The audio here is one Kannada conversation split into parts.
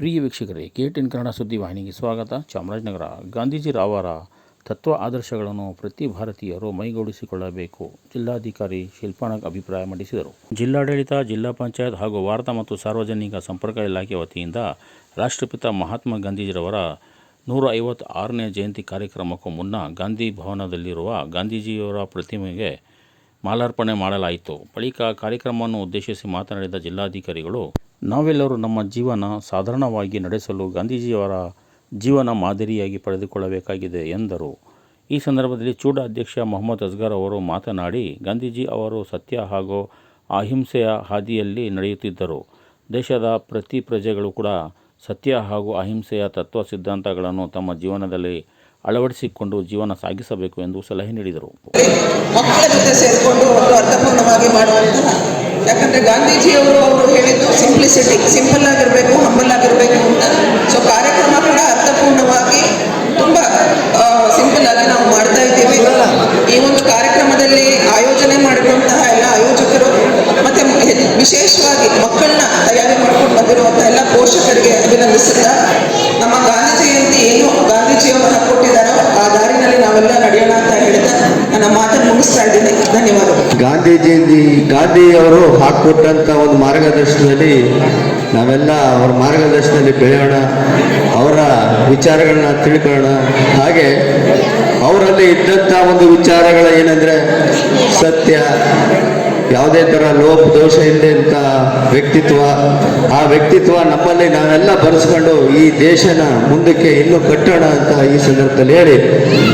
ಪ್ರಿಯ ವೀಕ್ಷಕರೇ, KTN ಕನ್ನಡ ಸುದ್ದಿವಾಹಿನಿಗೆ ಸ್ವಾಗತ. ಚಾಮರಾಜನಗರ. ಗಾಂಧೀಜಿರವರ ತತ್ವ ಆದರ್ಶಗಳನ್ನು ಪ್ರತಿ ಭಾರತೀಯರು ಮೈಗೂಡಿಸಿಕೊಳ್ಳಬೇಕು. ಜಿಲ್ಲಾಧಿಕಾರಿ ಶಿಲ್ಪಾನಾಗ್ ಅಭಿಪ್ರಾಯ ಮಂಡಿಸಿದರು. ಜಿಲ್ಲಾಡಳಿತ, ಜಿಲ್ಲಾ ಪಂಚಾಯತ್ ಹಾಗೂ ವಾರ್ತಾ ಮತ್ತು ಸಾರ್ವಜನಿಕ ಸಂಪರ್ಕ ಇಲಾಖೆ ವತಿಯಿಂದ ರಾಷ್ಟ್ರಪಿತ ಮಹಾತ್ಮ ಗಾಂಧೀಜಿರವರ 156ನೇ ಜಯಂತಿ ಕಾರ್ಯಕ್ರಮಕ್ಕೂ ಮುನ್ನ ಗಾಂಧಿ ಭವನದಲ್ಲಿರುವ ಗಾಂಧೀಜಿಯವರ ಪ್ರತಿಮೆಗೆ ಮಾಲಾರ್ಪಣೆ ಮಾಡಲಾಯಿತು. ಬಳಿಕ ಕಾರ್ಯಕ್ರಮವನ್ನು ಉದ್ದೇಶಿಸಿ ಮಾತನಾಡಿದ ಜಿಲ್ಲಾಧಿಕಾರಿಗಳು, ನಾವೆಲ್ಲರೂ ನಮ್ಮ ಜೀವನ ಸಾಧಾರಣವಾಗಿ ನಡೆಸಲು ಗಾಂಧೀಜಿಯವರ ಜೀವನ ಮಾದರಿಯಾಗಿ ಪಡೆದುಕೊಳ್ಳಬೇಕಾಗಿದೆ ಎಂದರು. ಈ ಸಂದರ್ಭದಲ್ಲಿ ಚೂಡ ಅಧ್ಯಕ್ಷ ಮೊಹಮ್ಮದ್ ಅಸ್ಗರ್ ಅವರು ಮಾತನಾಡಿ, ಗಾಂಧೀಜಿ ಅವರು ಸತ್ಯ ಹಾಗೂ ಅಹಿಂಸೆಯ ಹಾದಿಯಲ್ಲಿ ನಡೆಯುತ್ತಿದ್ದರು. ದೇಶದ ಪ್ರತಿ ಪ್ರಜೆಗಳು ಕೂಡ ಸತ್ಯ ಹಾಗೂ ಅಹಿಂಸೆಯ ತತ್ವ ಸಿದ್ಧಾಂತಗಳನ್ನು ತಮ್ಮ ಜೀವನದಲ್ಲಿ ಅಳವಡಿಸಿಕೊಂಡು ಜೀವನ ಸಾಗಿಸಬೇಕು ಎಂದು ಸಲಹೆ ನೀಡಿದರು. ಮಕ್ಕಳ ಜೊತೆ ಸೇರಿಕೊಂಡು ಒಂದು ಅರ್ಥಪೂರ್ಣವಾಗಿ ಮಾಡುವಂತಹ, ಯಾಕಂದರೆ ಗಾಂಧೀಜಿಯವರು ಹೇಳಿದ್ದು ಸಿಂಪ್ಲಿಸಿಟಿ, ಸಿಂಪಲ್ ಆಗಿರಬೇಕು, ಹಂಬಲ್ ಆಗಿರಬೇಕು ಅಂತ. ಸೊ ಕಾರ್ಯಕ್ರಮ ಕೂಡ ಅರ್ಥಪೂರ್ಣವಾಗಿ ತುಂಬ ಸಿಂಪಲ್ ಆಗಿ ನಾವು ಮಾಡ್ತಾ ಇದ್ದೀವಿ. ಈ ಒಂದು ಕಾರ್ಯಕ್ರಮದಲ್ಲಿ ಆಯೋಜನೆ ಮಾಡಿರುವಂತಹ ಎಲ್ಲ ಆಯೋಜಕರು ಮತ್ತು ವಿಶೇಷವಾಗಿ ಮಕ್ಕಳನ್ನ ತಯಾರಿ ಮಾಡ್ಕೊಂಡು ಬಂದಿರುವಂತಹ ಎಲ್ಲ ಪೋಷಕರಿಗೆ ಅಭಿನಂದಿಸುತ್ತಾ, ನಮ್ಮ ಗಾಂಧಿ ಜಯಂತಿ ಏನು ಗಾಂಧೀಜಿಯವರು ಹಾಕೊಟ್ಟಿದ್ದಾರೋ ಆ ದಾರಿನಲ್ಲಿ ನಾವೆಲ್ಲ ನಡೆಯೋಣ ಅಂತ ಹೇಳ್ತಾ ನನ್ನ ಮಾತನ್ನು ಮುಗಿಸ್ತಾ ಇದ್ದೀನಿ. ಧನ್ಯವಾದಗಳು. ಗಾಂಧಿಯವರು ಹಾಕೊಟ್ಟಂತ ಒಂದು ಮಾರ್ಗದರ್ಶನದಲ್ಲಿ ನಾವೆಲ್ಲ ಅವರ ಮಾರ್ಗದರ್ಶನದಲ್ಲಿ ಬೆಳೆಯೋಣ, ಅವರ ವಿಚಾರಗಳನ್ನ ತಿಳ್ಕೊಳ್ಳೋಣ. ಹಾಗೆ ಅವರಲ್ಲಿ ಇದ್ದಂಥ ಒಂದು ವಿಚಾರಗಳ ಏನಂದ್ರೆ ಸತ್ಯ, ಯಾವುದೇ ಥರ ಲೋಪ ದೋಷ ಇಲ್ಲದಂಥ ವ್ಯಕ್ತಿತ್ವ, ಆ ವ್ಯಕ್ತಿತ್ವ ನಮ್ಮಲ್ಲಿ ನಾವೆಲ್ಲ ಬರೆಸ್ಕೊಂಡು ಈ ದೇಶನ ಮುಂದಕ್ಕೆ ಇನ್ನೂ ಕಟ್ಟೋಣ ಅಂತ ಈ ಸಂದರ್ಭದಲ್ಲಿ ಹೇಳಿ,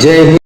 ಜೈ ಹಿಂದ್.